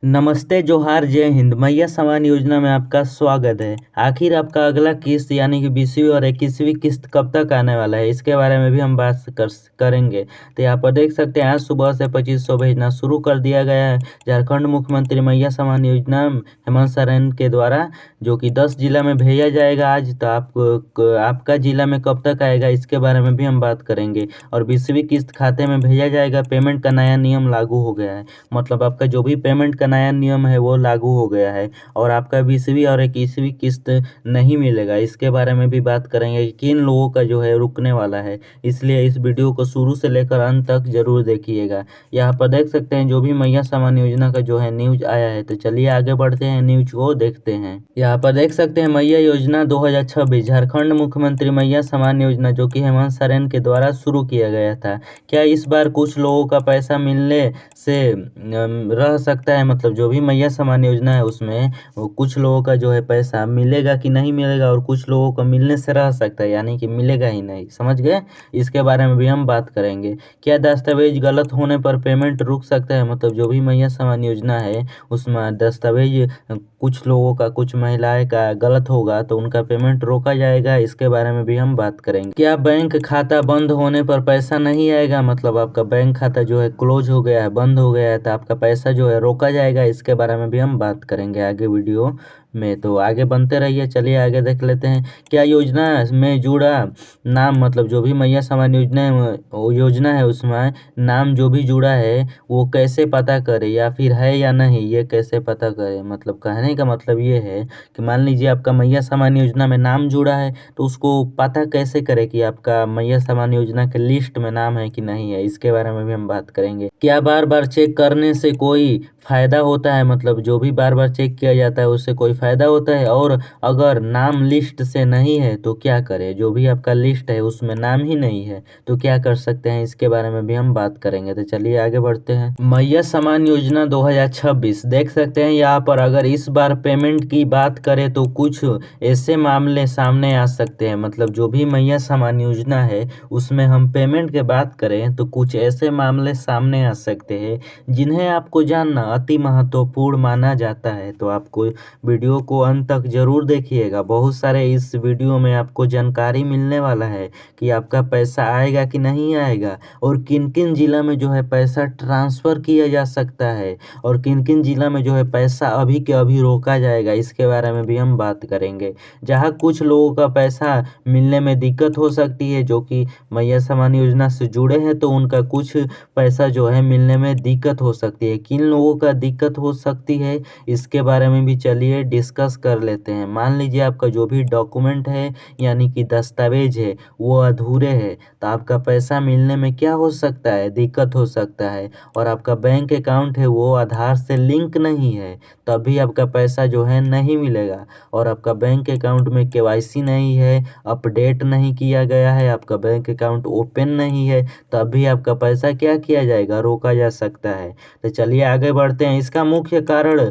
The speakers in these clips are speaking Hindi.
नमस्ते, जोहार, जय हिंद। मैया समान योजना में आपका स्वागत है। आखिर आपका अगला किस्त यानी कि 20वीं और 21वीं किस्त कब तक आने वाला है, इसके बारे में भी हम बात करेंगे। तो यहाँ पर देख सकते हैं आज सुबह से 2500 भेजना शुरू कर दिया गया है। झारखंड मुख्यमंत्री मैया समान योजना हेमंत सोरेन के द्वारा, जो कि 10 जिला में भेजा जाएगा आज। तो आपका जिला में कब तक आएगा, इसके बारे में भी हम बात करेंगे। और 20वीं किस्त खाते में भेजा जाएगा। पेमेंट का नया नियम लागू हो गया है, मतलब आपका जो भी पेमेंट का नया नियम है वो लागू हो गया है। और आपका 20वीं और 21वीं किस्त नहीं मिलेगा, इसके बारे में भी बात करेंगे कि किन लोगों का जो है रुकने वाला है। इसलिए इस वीडियो को शुरू से लेकर अंत तक जरूर देखिएगा। यहाँ पर देख सकते हैं जो भी मैया समान योजना का जो है न्यूज आया है। तो चलिए आगे बढ़ते हैं, न्यूज को देखते हैं। यहाँ पर देख सकते हैं मैया योजना 2026, झारखंड मुख्यमंत्री मैया समान योजना, जो कि हेमंत सोरेन के द्वारा शुरू किया गया था। क्या इस बार कुछ लोगों का पैसा मिलने से रह सकता है, मतलब जो भी मैया समान योजना है उसमें वो कुछ लोगों का जो है पैसा मिलेगा कि नहीं मिलेगा, और कुछ लोगों को मिलने से रह सकता है, यानी कि मिलेगा ही नहीं। समझ गए? इसके बारे में भी हम बात करेंगे। क्या दस्तावेज गलत होने पर पेमेंट रुक सकता है, मतलब जो भी मैया समान योजना है उसमें दस्तावेज कुछ लोगों का, कुछ महिलाएं का गलत होगा तो उनका पेमेंट रोका जाएगा, इसके बारे में भी हम बात करेंगे। क्या बैंक खाता बंद होने पर पैसा नहीं आएगा, मतलब आपका बैंक खाता जो है क्लोज हो गया है, बंद हो गया है, तो आपका पैसा जो है रोका जाएगा, इसके बारे में भी हम बात करेंगे आगे वीडियो में। तो आगे बनते रहिए। चलिए आगे देख लेते हैं। क्या योजना में जुड़ा नाम, मतलब जो भी मैया समान योजना है उसमें नाम जो भी जुड़ा है वो कैसे पता करे, या फिर है या नहीं, ये कैसे पता करे। मतलब कहने का मतलब ये है कि मान लीजिए आपका मैया समान योजना में नाम जुड़ा है, तो उसको पता कैसे करे कि आपका मैया समान योजना के लिस्ट में नाम है कि नहीं है, इसके बारे में भी हम बात करेंगे। क्या बार बार चेक करने से कोई फायदा होता है, मतलब जो भी बार बार चेक किया जाता है उससे कोई फायदा होता है। और अगर नाम लिस्ट से नहीं है तो क्या करें, जो भी आपका लिस्ट है उसमें नाम ही नहीं है तो क्या कर सकते हैं, इसके बारे में भी हम बात करेंगे। तो चलिए आगे बढ़ते हैं। मैया समान योजना 2026 देख सकते हैं यहाँ पर। अगर इस बार पेमेंट की बात करें तो कुछ ऐसे मामले सामने आ सकते हैं, मतलब जो भी मैया समान योजना है उसमें हम पेमेंट की बात करें तो कुछ ऐसे मामले सामने आ सकते हैं जिन्हें आपको जानना अति महत्वपूर्ण माना जाता है। तो आपको वीडियो को अंत तक जरूर देखिएगा। बहुत सारे इस वीडियो में आपको जानकारी मिलने वाला है कि आपका पैसा आएगा कि नहीं आएगा, और किन किन जिला में जो है पैसा ट्रांसफ़र किया जा सकता है, और किन किन जिला में जो है पैसा अभी के अभी रोका जाएगा, इसके बारे में भी हम बात करेंगे। जहाँ कुछ लोगों का पैसा मिलने में दिक्कत हो सकती है जो कि मैया समान योजना से जुड़े हैं, तो उनका कुछ पैसा जो है मिलने में दिक्कत हो सकती है। किन लोगों का दिक्कत हो सकती है, इसके बारे में भी चलिए डिस्कस कर लेते हैं। मान लीजिए आपका जो भी डॉक्यूमेंट है यानी कि दस्तावेज है वो अधूरे है, तो आपका पैसा मिलने में क्या हो सकता है, दिक्कत हो सकता है। और आपका बैंक अकाउंट है वो आधार से लिंक नहीं है, तभी आपका पैसा जो है नहीं मिलेगा। और आपका बैंक अकाउंट में केवाईसी नहीं है, अपडेट नहीं किया गया है, आपका बैंक अकाउंट ओपन नहीं है, तभी आपका पैसा क्या किया जाएगा, रोका जा सकता है। तो चलिए आगे बढ़ते हैं। इसका मुख्य कारण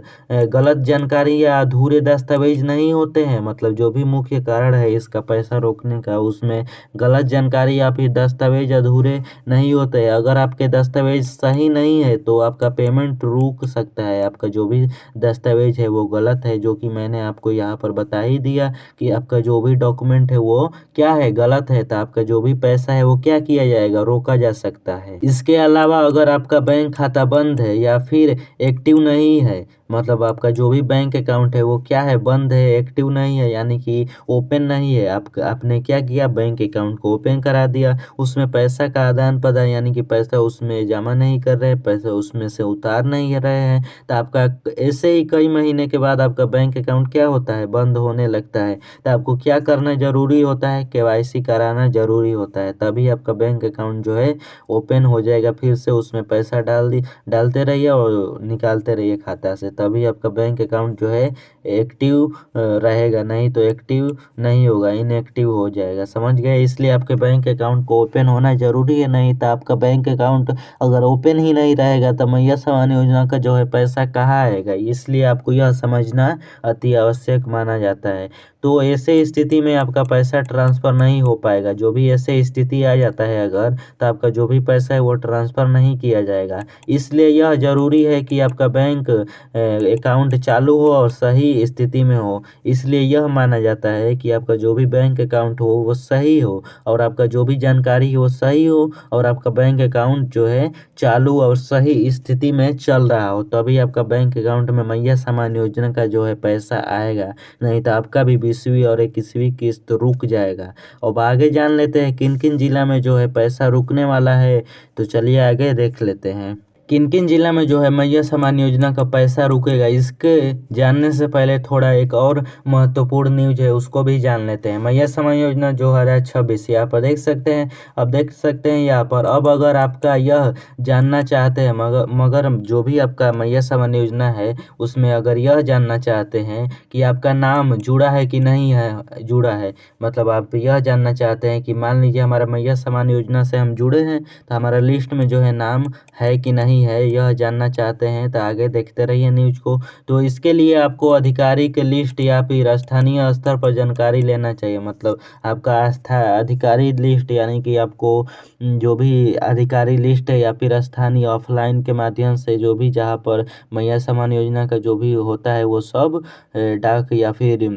गलत जानकारी या अधूरे दस्तावेज नहीं होते हैं, मतलब जो भी मुख्य कारण है इसका पैसा रोकने का, उसमें गलत जानकारी या फिर दस्तावेज अधूरे नहीं होते हैं। अगर आपके दस्तावेज सही नहीं है तो आपका पेमेंट रुक सकता है। आपका जो भी दस्तावेज है वो गलत है, जो कि मैंने आपको यहाँ पर बता ही दिया कि आपका जो भी डॉक्यूमेंट है वो क्या है, गलत है, तो आपका जो भी पैसा है वो क्या किया जाएगा, रोका जा सकता है। इसके अलावा अगर आपका बैंक खाता बंद है या फिर एक्टिव नहीं है, मतलब आपका जो भी बैंक अकाउंट है वो क्या है, बंद है, एक्टिव नहीं है, यानी कि ओपन नहीं है। आपने क्या किया, बैंक अकाउंट को ओपन करा दिया, उसमें पैसा का आदान प्रदान यानी कि पैसा उसमें जमा नहीं कर रहे, पैसा उसमें से उतार नहीं रहे हैं, तो आपका ऐसे ही कई महीने के बाद आपका बैंक अकाउंट क्या होता है, बंद होने लगता है। तो आपको क्या करना जरूरी होता है, केवाईसी कराना जरूरी होता है, तभी आपका बैंक अकाउंट जो है ओपन हो जाएगा। फिर से उसमें पैसा डालते रहिए और निकालते रहिए खाता से, तभी आपका बैंक अकाउंट जो है एक्टिव रहेगा, नहीं तो एक्टिव नहीं होगा, इनएक्टिव हो जाएगा। समझ गए? इसलिए आपके बैंक अकाउंट को ओपन होना जरूरी है, नहीं तो आपका बैंक अकाउंट अगर ओपन ही नहीं रहेगा तो मैया समान योजना का जो है पैसा कहाँ आएगा। इसलिए आपको यह समझना अति आवश्यक माना जाता है। तो ऐसे स्थिति में आपका पैसा ट्रांसफ़र नहीं हो पाएगा। जो भी ऐसे स्थिति आ जाता है अगर, तो आपका जो भी पैसा है वो ट्रांसफ़र नहीं किया जाएगा। इसलिए यह ज़रूरी है कि आपका बैंक अकाउंट चालू हो और सही स्थिति में हो। इसलिए यह माना जाता है कि आपका जो भी बैंक अकाउंट हो वो सही हो और आपका जो भी जानकारी हो वो सही हो और आपका बैंक अकाउंट जो है चालू और सही स्थिति में चल रहा हो, तभी आपका बैंक अकाउंट में मैया सामान योजना का जो है पैसा आएगा। नहीं तो आपका भी 20वीं और 21वीं किस्त रुक जाएगा। अब आगे जान लेते हैं किन किन जिला में जो है पैसा रुकने वाला है, तो चलिए आगे देख लेते हैं। किन किन जिला में जो है मैया सामान योजना का पैसा रुकेगा, इसके जानने से पहले थोड़ा एक और महत्वपूर्ण न्यूज है उसको भी जान लेते हैं। मैया सामान योजना 2026 यहाँ पर देख सकते हैं। अब देख सकते हैं यहाँ पर, अब अगर आपका यह जानना चाहते हैं मगर जो भी आपका मैया सामान योजना है उसमें अगर यह जानना चाहते हैं कि आपका नाम जुड़ा है कि नहीं है जुड़ा है, मतलब आप यह जानना चाहते हैं कि मान लीजिए हमारा मैया सामान योजना से हम जुड़े हैं तो हमारा लिस्ट में जो है नाम है कि नहीं है, यह जानना चाहते हैं तो आगे देखते रहिए न्यूज को। तो इसके लिए आपको आधिकारिक लिस्ट या फिर स्थानीय स्तर पर जानकारी लेना चाहिए। मतलब आपका आस्था अधिकारी लिस्ट यानी कि आपको जो भी अधिकारी लिस्ट है या फिर स्थानीय ऑफलाइन के माध्यम से जो भी जहाँ पर मैया सामान योजना का जो भी होता है वो सब डाक या फिर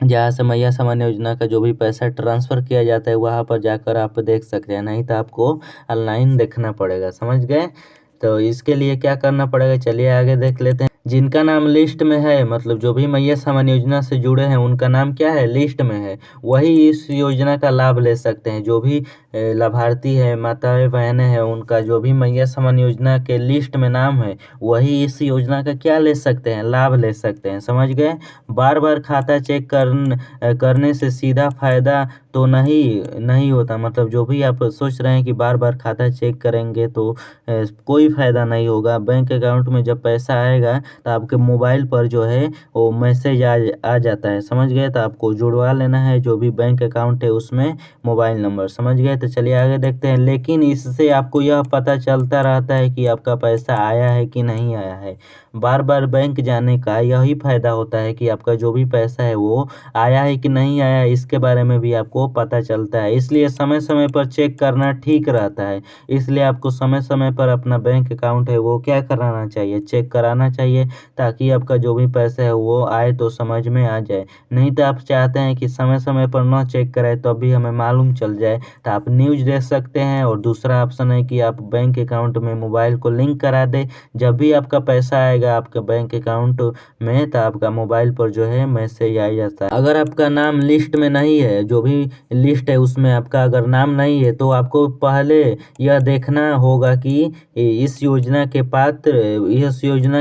जहाँ से मैया सामान योजना का जो भी पैसा ट्रांसफ़र किया जाता है वहाँ पर जाकर आप देख सकते हैं, नहीं तो आपको ऑनलाइन देखना पड़ेगा। समझ गए? तो इसके लिए क्या करना पड़ेगा, चलिए आगे देख लेते हैं। जिनका नाम लिस्ट में है, मतलब जो भी मैया सामान योजना से जुड़े हैं उनका नाम क्या है, लिस्ट में है, वही इस योजना का लाभ ले सकते हैं। जो भी लाभार्थी है, माताएं बहनें हैं, उनका जो भी मैया सामान योजना के लिस्ट में नाम है वही इस योजना का क्या ले सकते हैं, लाभ ले सकते हैं। समझ गए? बार बार खाता चेक करने से सीधा फायदा तो नहीं होता। मतलब जो भी आप सोच रहे हैं कि बार बार खाता चेक करेंगे तो कोई फ़ायदा नहीं होगा। बैंक अकाउंट में जब पैसा आएगा तो आपके मोबाइल पर जो है वो मैसेज आ जाता है। समझ गए? तो आपको जुड़वा लेना है जो भी बैंक अकाउंट है उसमें मोबाइल नंबर। समझ गए? तो चलिए आगे देखते हैं। लेकिन इससे आपको यह पता चलता रहता है कि आपका पैसा आया है कि नहीं आया है। बार बार बैंक जाने का यही फ़ायदा होता है कि आपका जो भी पैसा है वो आया है कि नहीं आया, इसके बारे में भी आपको पता चलता है। इसलिए समय समय पर चेक करना ठीक रहता है। इसलिए आपको समय समय पर अपना बैंक अकाउंट है वो क्या कराना चाहिए, चेक कराना चाहिए, ताकि आपका जो भी पैसा है वो आए तो समझ में आ जाए। नहीं तो आप चाहते हैं कि समय समय पर ना चेक करें तो भी हमें मालूम चल जाए, तो आप न्यूज़ देख सकते हैं। और दूसरा ऑप्शन है कि आप बैंक अकाउंट में मोबाइल को लिंक करा दें। जब भी आपका पैसा आएगा आपके बैंक अकाउंट में तो आपका मोबाइल पर जो है मैसेज आ जाता है। अगर आपका नाम लिस्ट में नहीं है, जो भी लिस्ट है उसमें आपका अगर नाम नहीं है, तो आपको पहले यह देखना होगा कि इस योजना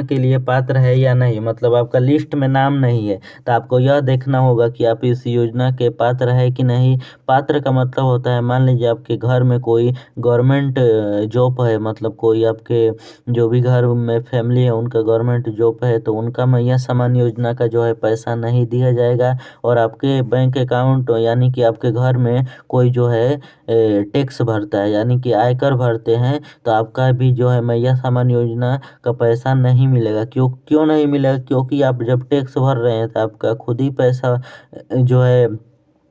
के लिए पात्र है या नहीं। मतलब आपका लिस्ट में नाम नहीं है तो आपको यह देखना होगा कि आप इस योजना के पात्र है कि नहीं। पात्र का मतलब होता है, मान लीजिए आपके घर में कोई गवर्नमेंट जॉब है, मतलब कोई आपके जो भी घर में फैमिली है उनका गवर्नमेंट जॉब है, तो उनका मैया सामान योजना का जो है पैसा नहीं दिया जाएगा। और आपके बैंक अकाउंट यानी कि आपके घर में कोई जो है टैक्स भरता है यानी कि आयकर भरते हैं, तो आपका भी जो है मैया सामान योजना का पैसा नहीं मिलेगा। क्यों नहीं मिलेगा? क्योंकि आप जब टैक्स भर रहे हैं तो आपका खुद ही पैसा जो है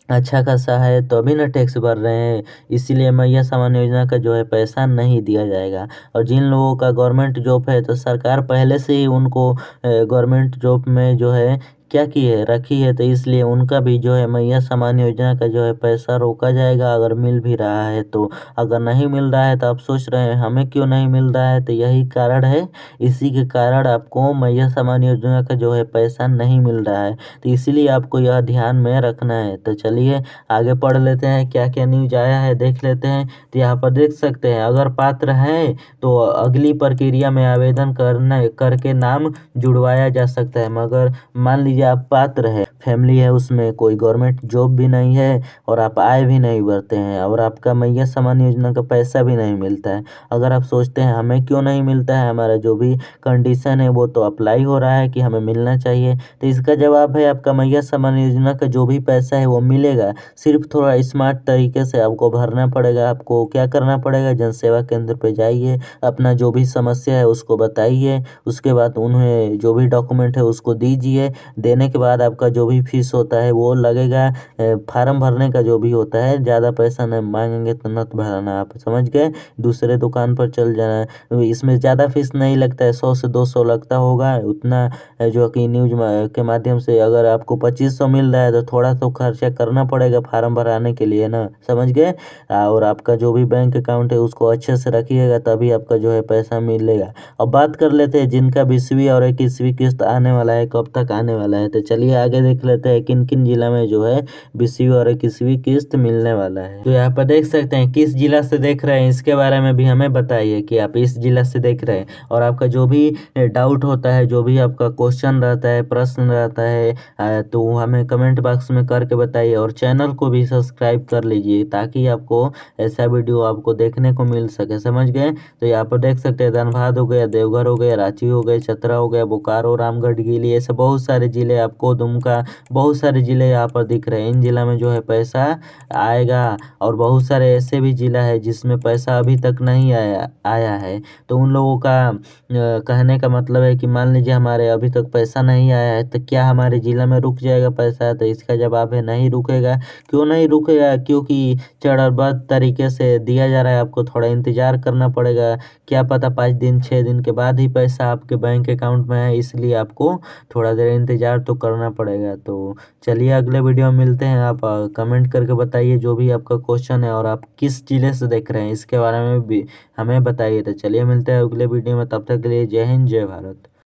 अच्छा खासा है, तो अभी ना टैक्स भर रहे हैं, इसीलिए मैया सामान योजना का जो है पैसा नहीं दिया जाएगा। और जिन लोगों का गवर्नमेंट जॉब है तो सरकार पहले से ही उनको गवर्नमेंट जॉब में जो है क्या की है, रखी है, तो इसलिए उनका भी जो है मैया सामान योजना का जो है पैसा रोका जाएगा अगर मिल भी रहा है तो। अगर नहीं मिल रहा है तो आप सोच रहे हैं हमें क्यों नहीं मिल रहा है, तो यही कारण है। इसी के कारण आपको मैया सामान योजना का जो है पैसा नहीं मिल रहा है, तो इसीलिए आपको यह ध्यान में रखना है। तो चलिए आगे पढ़ लेते हैं क्या क्या न्यूज आया है, देख लेते हैं। तो यहाँ पर देख सकते हैं, अगर पात्र है तो अगली प्रक्रिया में आवेदन करके नाम जुड़वाया जा सकता है। मगर मान लीजिए आप पात्र है, फैमिली है, उसमें कोई गवर्नमेंट जॉब भी नहीं है और आप आय भी नहीं भरते हैं और आपका मैया सामान योजना का पैसा भी नहीं मिलता है। अगर आप सोचते हैं हमें क्यों नहीं मिलता है, हमारा जो भी कंडीशन है वो तो अप्लाई हो रहा है कि हमें मिलना चाहिए, तो इसका जवाब है आपका मैया सामान योजना का जो भी पैसा है वो मिलेगा। सिर्फ थोड़ा स्मार्ट तरीके से आपको भरना पड़ेगा। आपको क्या करना पड़ेगा, जन सेवा केंद्र पे जाइए, अपना जो भी समस्या है उसको बताइए, उसके बाद उन्हें जो भी डॉक्यूमेंट है उसको दीजिए। देने के बाद आपका जो भी फीस होता है वो लगेगा। फार्म भरने का जो भी होता है, ज़्यादा पैसा न मांगेंगे तो मत भराना, आप समझ गए। दूसरे दुकान पर चल जाना, इसमें ज़्यादा फीस नहीं लगता है, 100 से 200 लगता होगा उतना। जो कि न्यूज़ के माध्यम से अगर आपको 2500 मिल रहा है तो थोड़ा तो खर्चा करना पड़ेगा फार्म भराने के लिए ना, समझ गए। और आपका जो भी बैंक अकाउंट है उसको अच्छे से रखिएगा, तभी आपका जो है पैसा मिलेगा। अब बात कर लेते हैं जिनका 20वीं और 21वीं किस्त आने वाला है, कब तक आने वाला है, तो चलिए आगे देख लेते हैं किन किन जिला में जो है 20वीं और 21वीं किस्त मिलने वाला है। तो यहाँ पर देख सकते हैं किस जिला से देख रहे हैं, इसके बारे में भी हमें बताइए कि आप इस जिला से देख रहे हैं। और आपका जो भी डाउट होता है, जो भी आपका क्वेश्चन रहता है, प्रश्न रहता है, तो हमें कमेंट बॉक्स में करके बताइए। और चैनल को भी सब्सक्राइब कर लीजिए ताकि आपको ऐसा वीडियो आपको देखने को मिल सके, समझ गए। तो यहाँ पर देख सकते हैं धनबाद हो गया, देवघर हो गया, रांची हो गए, चतरा हो गया, बोकारो, रामगढ़, गिली, ऐसे बहुत सारे जिले आपको, दुमका, बहुत सारे जिले यहाँ पर दिख रहे हैं। इन जिला में जो है पैसा आएगा। और बहुत सारे ऐसे भी जिला है जिसमें पैसा अभी तक नहीं आया है। तो उन लोगों का कहने का मतलब है कि मान लीजिए हमारे अभी तक पैसा नहीं आया है तो क्या हमारे ज़िला में रुक जाएगा पैसा, तो इसका जवाब है नहीं रुकेगा। क्यों नहीं रुकेगा? क्योंकि चरणबद्ध तरीके से दिया जा रहा है, आपको थोड़ा इंतज़ार करना पड़ेगा। क्या पता 5 दिन 6 दिन के बाद ही पैसा आपके बैंक अकाउंट में है, इसलिए आपको थोड़ा देर इंतज़ार तो करना पड़ेगा। तो चलिए अगले वीडियो में मिलते हैं। आप कमेंट करके बताइए जो भी आपका क्वेश्चन है और आप किस ज़िले से देख रहे हैं इसके बारे में भी हमें बताइए। तो चलिए मिलते हैं अगले वीडियो में, तब तक के लिए जय हिंद, जय भारत।